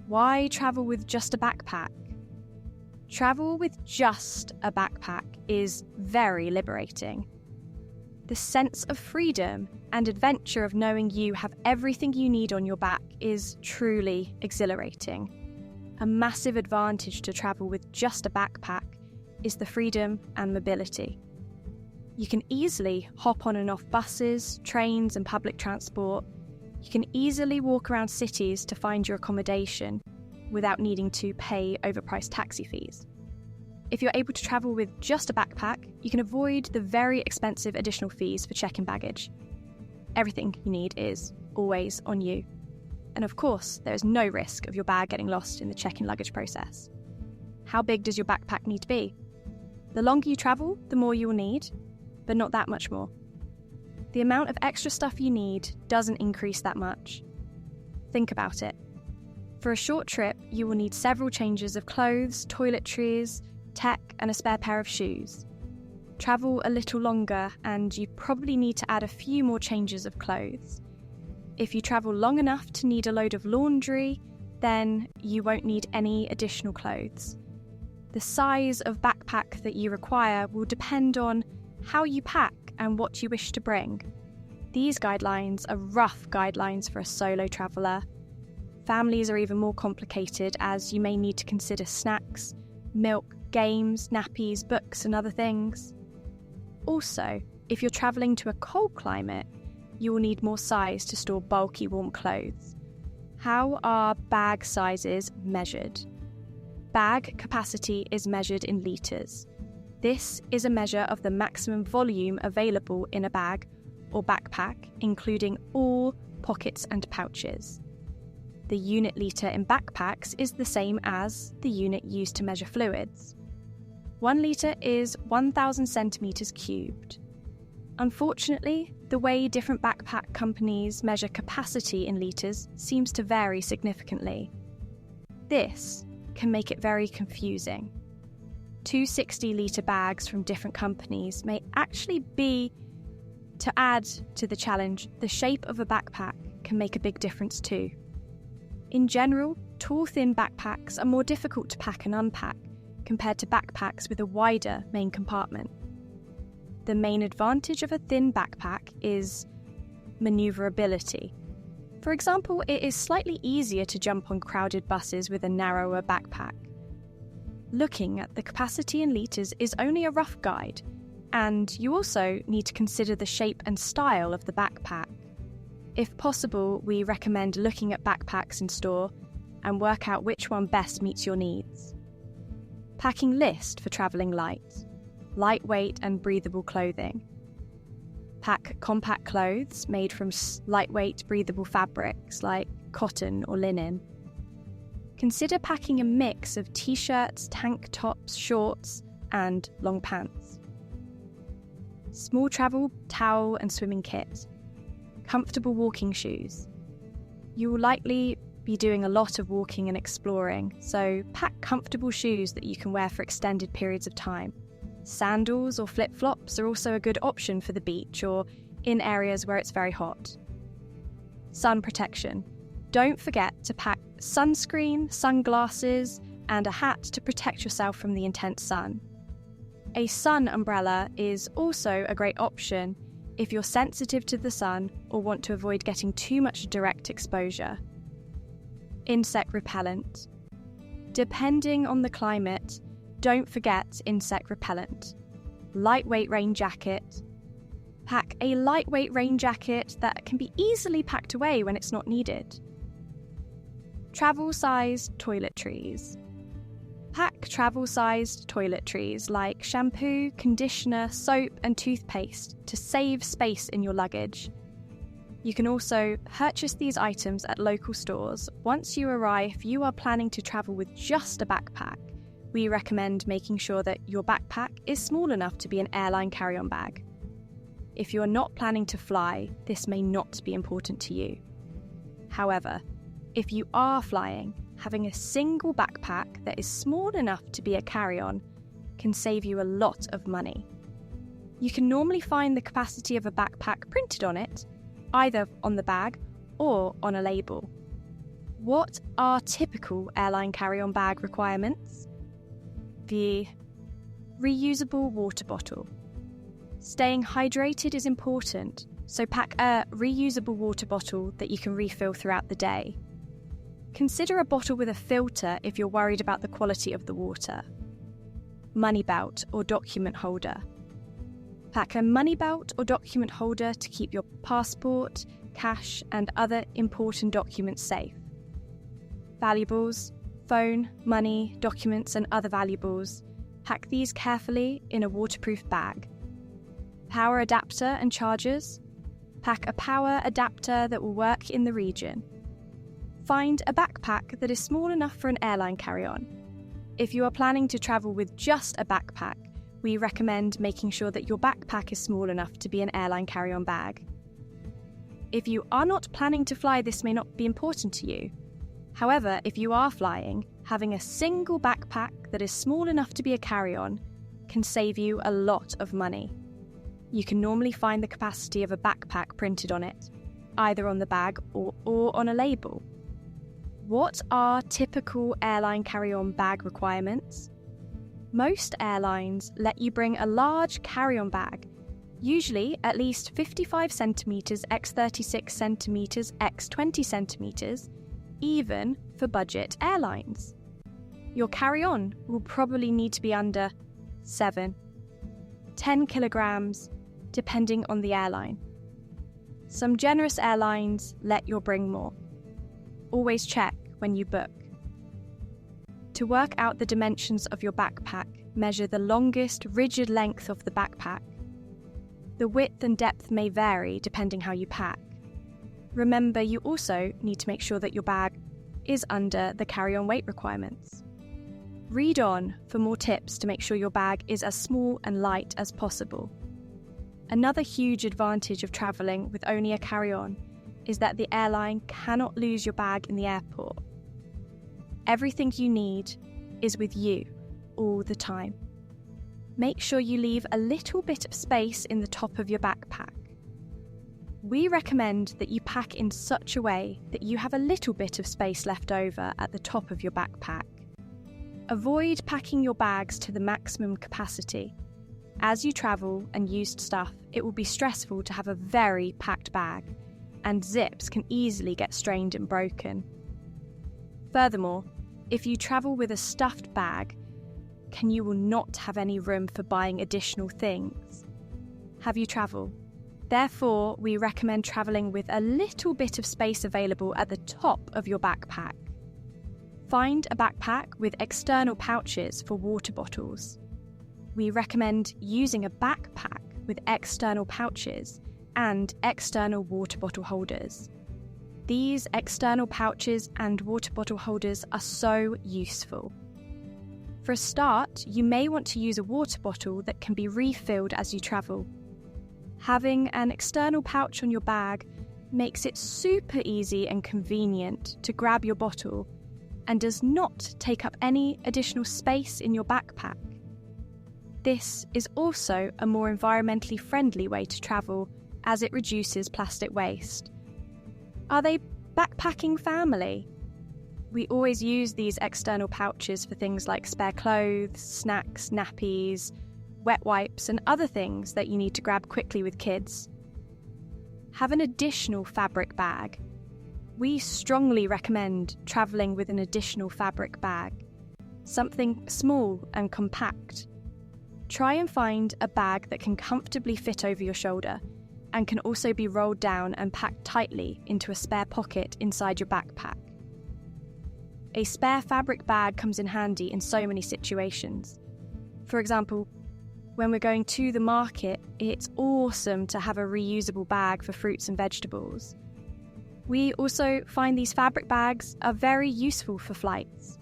Why travel with just a backpack? Travel with just a backpack is very liberating. The sense of freedom and adventure of knowing you have everything you need on your back is truly exhilarating. A massive advantage to travel with just a backpack is the freedom and mobility. You can easily hop on and off buses, trains, and public transport. You can easily walk around cities to find your accommodation without needing to pay overpriced taxi fees. If you're able to travel with just a backpack, you can avoid the very expensive additional fees for check-in baggage. Everything you need is always on you. And of course, there is no risk of your bag getting lost in the check-in luggage process. How big does your backpack need to be? The longer you travel, the more you will need, but not that much more. The amount of extra stuff you need doesn't increase that much. Think about it. For a short trip, you will need several changes of clothes, toiletries, tech, and a spare pair of shoes. Travel a little longer, and you probably need to add a few more changes of clothes. If you travel long enough to need a load of laundry, then you won't need any additional clothes. The size of backpack that you require will depend on how you pack and what you wish to bring. These guidelines are rough guidelines for a solo traveller. Families are even more complicated, as you may need to consider snacks, milk, games, nappies, books, and other things. Also, if you're travelling to a cold climate, you will need more size to store bulky warm clothes. How are bag sizes measured? Bag capacity is measured in litres. This is a measure of the maximum volume available in a bag or backpack, including all pockets and pouches. The unit litre in backpacks is the same as the unit used to measure fluids. 1 litre is 1,000 centimetres cubed. Unfortunately, the way different backpack companies measure capacity in litres seems to vary significantly. This can make it very confusing. 2 60-litre bags from different companies may actually be, to add to the challenge, the shape of a backpack can make a big difference too. In general, tall, thin backpacks are more difficult to pack and unpack compared to backpacks with a wider main compartment. The main advantage of a thin backpack is manoeuvrability. For example, it is slightly easier to jump on crowded buses with a narrower backpack. Looking at the capacity in litres is only a rough guide, and you also need to consider the shape and style of the backpack. If possible, we recommend looking at backpacks in store and work out which one best meets your needs. Packing list for travelling light. Lightweight and breathable clothing. Pack compact clothes made from lightweight, breathable fabrics like cotton or linen. Consider packing a mix of t-shirts, tank tops, shorts, and long pants. Small travel towel and swimming kit. Comfortable walking shoes. You will likely be doing a lot of walking and exploring, so pack comfortable shoes that you can wear for extended periods of time. Sandals or flip-flops are also a good option for the beach or in areas where it's very hot. Sun protection. Don't forget to pack sunscreen, sunglasses, and a hat to protect yourself from the intense sun. A sun umbrella is also a great option if you're sensitive to the sun or want to avoid getting too much direct exposure. Insect repellent. Depending on the climate, don't forget insect repellent. Lightweight rain jacket. Pack a lightweight rain jacket that can be easily packed away when it's not needed. Travel-sized toiletries. Pack travel-sized toiletries like shampoo, conditioner, soap, and toothpaste to save space in your luggage. You can also purchase these items at local stores. Once you arrive, if you are planning to travel with just a backpack, we recommend making sure that your backpack is small enough to be an airline carry-on bag. If you are not planning to fly, this may not be important to you. However, if you are flying, having a single backpack that is small enough to be a carry-on can save you a lot of money. You can normally find the capacity of a backpack printed on it, either on the bag or on a label. What are typical airline carry-on bag requirements? The reusable water bottle. Staying hydrated is important, so pack a reusable water bottle that you can refill throughout the day. Consider a bottle with a filter if you're worried about the quality of the water. Money belt or document holder. Pack a money belt or document holder to keep your passport, cash, and other important documents safe. Valuables, phone, money, documents, and other valuables. Pack these carefully in a waterproof bag. Power adapter and chargers. Pack a power adapter that will work in the region. Find a backpack that is small enough for an airline carry-on. If you are planning to travel with just a backpack, we recommend making sure that your backpack is small enough to be an airline carry-on bag. If you are not planning to fly, this may not be important to you. However, if you are flying, having a single backpack that is small enough to be a carry-on can save you a lot of money. You can normally find the capacity of a backpack printed on it, either on the bag or on a label. What are typical airline carry-on bag requirements? Most airlines let you bring a large carry-on bag, usually at least 55 centimetres x 36 centimetres x 20 centimetres, even for budget airlines. Your carry-on will probably need to be under 7, 10 kilograms, depending on the airline. Some generous airlines let you bring more. Always check when you book. To work out the dimensions of your backpack, measure the longest rigid length of the backpack. The width and depth may vary depending how you pack. Remember, you also need to make sure that your bag is under the carry-on weight requirements. Read on for more tips to make sure your bag is as small and light as possible. Another huge advantage of travelling with only a carry-on is that the airline cannot lose your bag in the airport. Everything you need is with you all the time. Make sure you leave a little bit of space in the top of your backpack. We recommend that you pack in such a way that you have a little bit of space left over at the top of your backpack. Avoid packing your bags to the maximum capacity. As you travel and use stuff, it will be stressful to have a very packed bag, and zips can easily get strained and broken. Furthermore, if you travel with a stuffed bag, you will not have any room for buying additional things. Have you travelled? Therefore, we recommend travelling with a little bit of space available at the top of your backpack. Find a backpack with external pouches for water bottles. We recommend using a backpack with external pouches and external water bottle holders. These external pouches and water bottle holders are so useful. For a start, you may want to use a water bottle that can be refilled as you travel. Having an external pouch on your bag makes it super easy and convenient to grab your bottle and does not take up any additional space in your backpack. This is also a more environmentally friendly way to travel as it reduces plastic waste. Are they backpacking family? We always use these external pouches for things like spare clothes, snacks, nappies, wet wipes, and other things that you need to grab quickly with kids. Have an additional fabric bag. We strongly recommend travelling with an additional fabric bag, something small and compact. Try and find a bag that can comfortably fit over your shoulder and can also be rolled down and packed tightly into a spare pocket inside your backpack. A spare fabric bag comes in handy in so many situations. For example, when we're going to the market, it's awesome to have a reusable bag for fruits and vegetables. We also find these fabric bags are very useful for flights.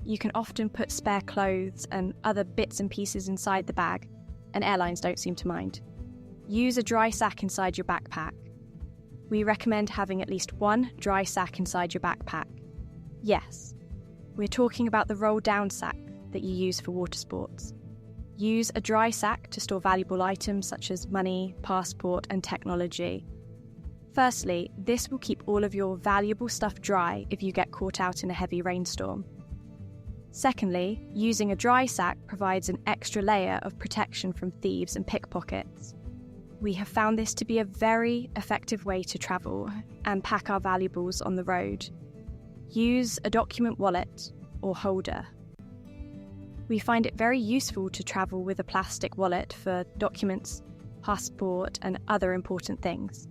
You can often put spare clothes and other bits and pieces inside the bag, and airlines don't seem to mind. Use a dry sack inside your backpack. We recommend having at least one dry sack inside your backpack. Yes, we're talking about the roll-down sack that you use for water sports. Use a dry sack to store valuable items such as money, passport, and technology. Firstly, this will keep all of your valuable stuff dry if you get caught out in a heavy rainstorm. Secondly, using a dry sack provides an extra layer of protection from thieves and pickpockets. We have found this to be a very effective way to travel and pack our valuables on the road. Use a document wallet or holder. We find it very useful to travel with a plastic wallet for documents, passport, and other important things.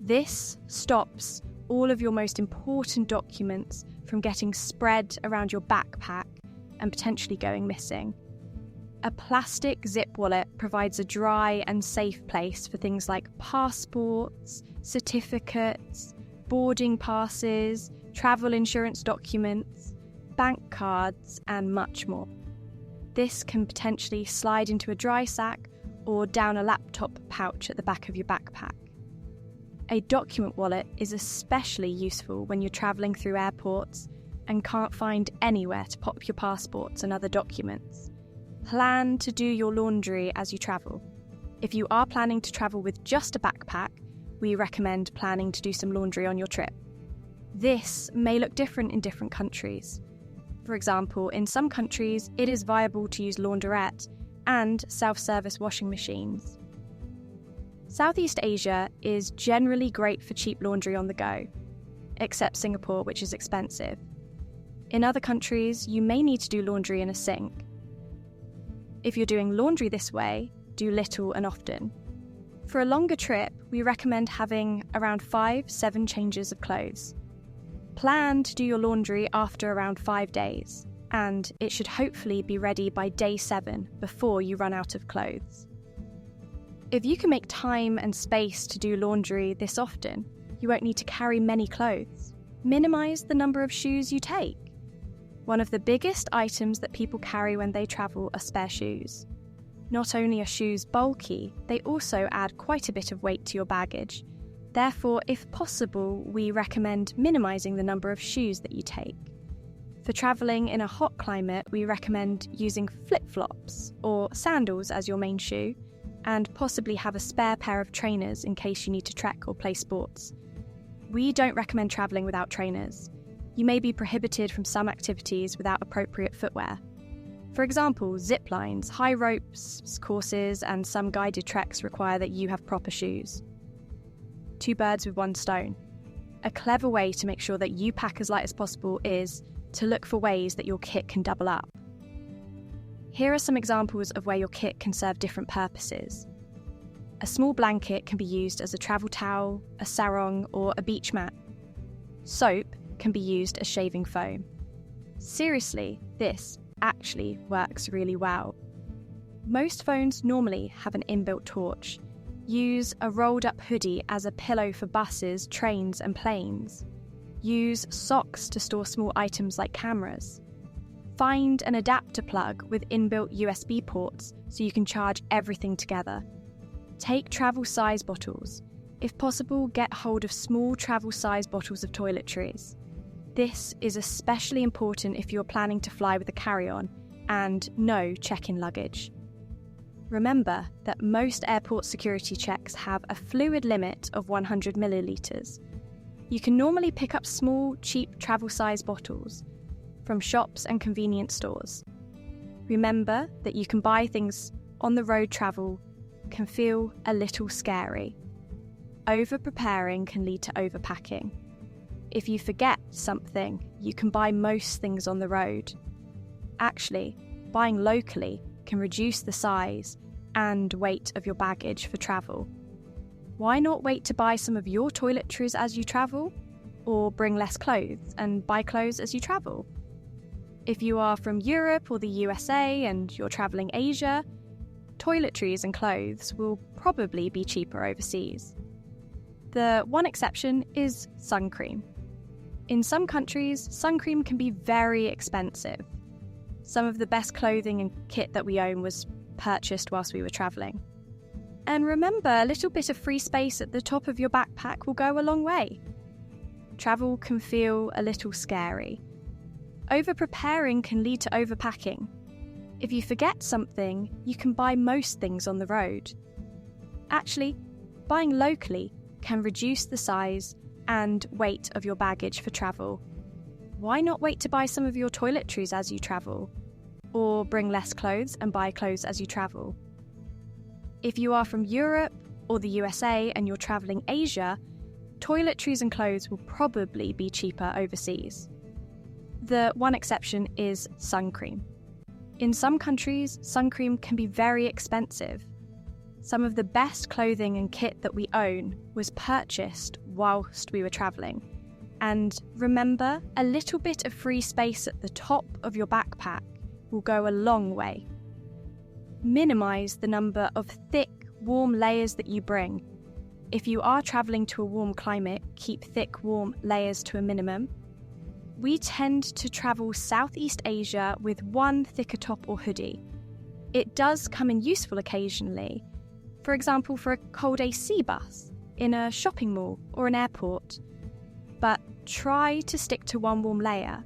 This stops all of your most important documents from getting spread around your backpack and potentially going missing. A plastic zip wallet provides a dry and safe place for things like passports, certificates, boarding passes, travel insurance documents, bank cards, and much more. This can potentially slide into a dry sack or down a laptop pouch at the back of your backpack. A document wallet is especially useful when you're travelling through airports and can't find anywhere to pop your passports and other documents. Plan to do your laundry as you travel. If you are planning to travel with just a backpack, we recommend planning to do some laundry on your trip. This may look different in different countries. For example, in some countries, it is viable to use launderette and self-service washing machines. Southeast Asia is generally great for cheap laundry on the go, except Singapore, which is expensive. In other countries, you may need to do laundry in a sink. If you're doing laundry this way, do little and often. For a longer trip, we recommend having around 5-7 changes of clothes. Plan to do your laundry after around 5 days, and it should hopefully be ready by day 7 before you run out of clothes. If you can make time and space to do laundry this often, you won't need to carry many clothes. Minimise the number of shoes you take. One of the biggest items that people carry when they travel are spare shoes. Not only are shoes bulky, they also add quite a bit of weight to your baggage. Therefore, if possible, we recommend minimising the number of shoes that you take. For travelling in a hot climate, we recommend using flip-flops or sandals as your main shoe, and possibly have a spare pair of trainers in case you need to trek or play sports. We don't recommend travelling without trainers. You may be prohibited from some activities without appropriate footwear. For example, zip lines, high ropes, courses, and some guided treks require that you have proper shoes. 2 birds with 1 stone. A clever way to make sure that you pack as light as possible is to look for ways that your kit can double up. Here are some examples of where your kit can serve different purposes. A small blanket can be used as a travel towel, a sarong, or a beach mat. Soap can be used as shaving foam. Seriously, this actually works really well. Most phones normally have an inbuilt torch. Use a rolled-up hoodie as a pillow for buses, trains, and planes. Use socks to store small items like cameras. Find an adapter plug with inbuilt USB ports so you can charge everything together. Take travel-size bottles. If possible, get hold of small travel-size bottles of toiletries. This is especially important if you're planning to fly with a carry-on and no check-in luggage. Remember that most airport security checks have a fluid limit of 100 millilitres. You can normally pick up small, cheap travel-size bottles from shops and convenience stores. Remember that you can buy things on the road. Travel can feel a little scary. Over-preparing can lead to overpacking. If you forget something, you can buy most things on the road. Actually, buying locally can reduce the size and weight of your baggage for travel. Why not wait to buy some of your toiletries as you travel? Or bring less clothes and buy clothes as you travel? If you are from Europe or the USA and you're travelling Asia, toiletries and clothes will probably be cheaper overseas. The one exception is sun cream. In some countries, sun cream can be very expensive. Some of the best clothing and kit that we own was purchased whilst we were travelling. And remember, a little bit of free space at the top of your backpack will go a long way. Travel can feel a little scary. Over-preparing can lead to overpacking. If you forget something, you can buy most things on the road. Actually, buying locally can reduce the size and weight of your baggage for travel. Why not wait to buy some of your toiletries as you travel? Or bring less clothes and buy clothes as you travel? If you are from Europe or the USA and you're travelling Asia, toiletries and clothes will probably be cheaper overseas. The one exception is sun cream. In some countries, sun cream can be very expensive. Some of the best clothing and kit that we own was purchased whilst we were travelling. And remember, a little bit of free space at the top of your backpack will go a long way. Minimise the number of thick, warm layers that you bring. If you are travelling to a warm climate, keep thick, warm layers to a minimum. We tend to travel Southeast Asia with one thicker top or hoodie. It does come in useful occasionally, for example for a cold AC bus, in a shopping mall or an airport. But try to stick to one warm layer.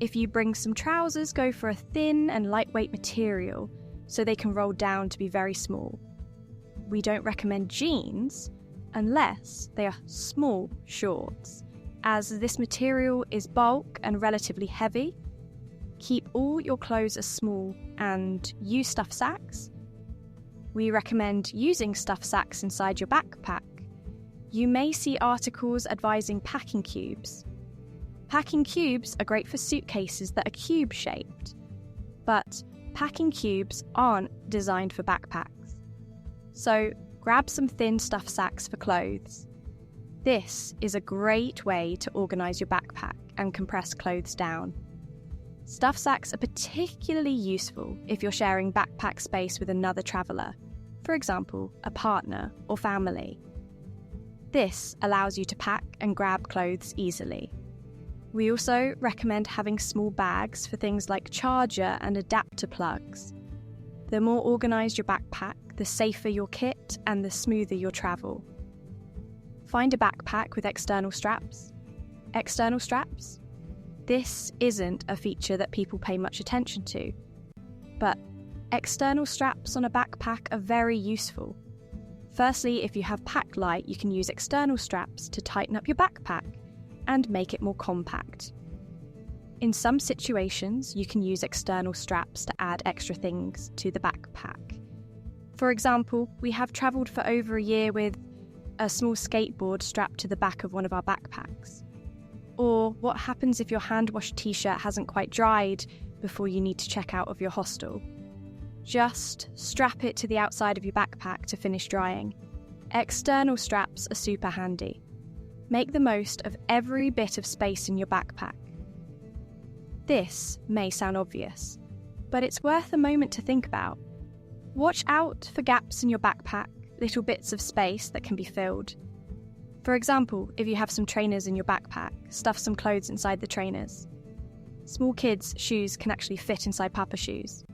If you bring some trousers, go for a thin and lightweight material so they can roll down to be very small. We don't recommend jeans unless they are small shorts, as this material is bulk and relatively heavy. Keep all your clothes as small and use stuff sacks. We recommend using stuff sacks inside your backpack. You may see articles advising packing cubes. Packing cubes are great for suitcases that are cube-shaped, but packing cubes aren't designed for backpacks. So grab some thin stuff sacks for clothes. This is a great way to organise your backpack and compress clothes down. Stuff sacks are particularly useful if you're sharing backpack space with another traveller, for example, a partner or family. This allows you to pack and grab clothes easily. We also recommend having small bags for things like charger and adapter plugs. The more organised your backpack, the safer your kit and the smoother your travel. Find a backpack with external straps. External straps? This isn't a feature that people pay much attention to, but external straps on a backpack are very useful. Firstly, if you have pack light, you can use external straps to tighten up your backpack and make it more compact. In some situations, you can use external straps to add extra things to the backpack. For example, we have travelled for over a year with a small skateboard strapped to the back of one of our backpacks. Or what happens if your hand-washed t-shirt hasn't quite dried before you need to check out of your hostel? Just strap it to the outside of your backpack to finish drying. External straps are super handy. Make the most of every bit of space in your backpack. This may sound obvious, but it's worth a moment to think about. Watch out for gaps in your backpack, little bits of space that can be filled. For example, if you have some trainers in your backpack, stuff some clothes inside the trainers. Small kids' shoes can actually fit inside Papa shoes.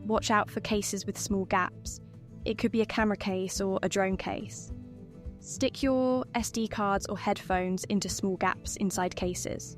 Watch out for cases with small gaps. It could be a camera case or a drone case. Stick your SD cards or headphones into small gaps inside cases.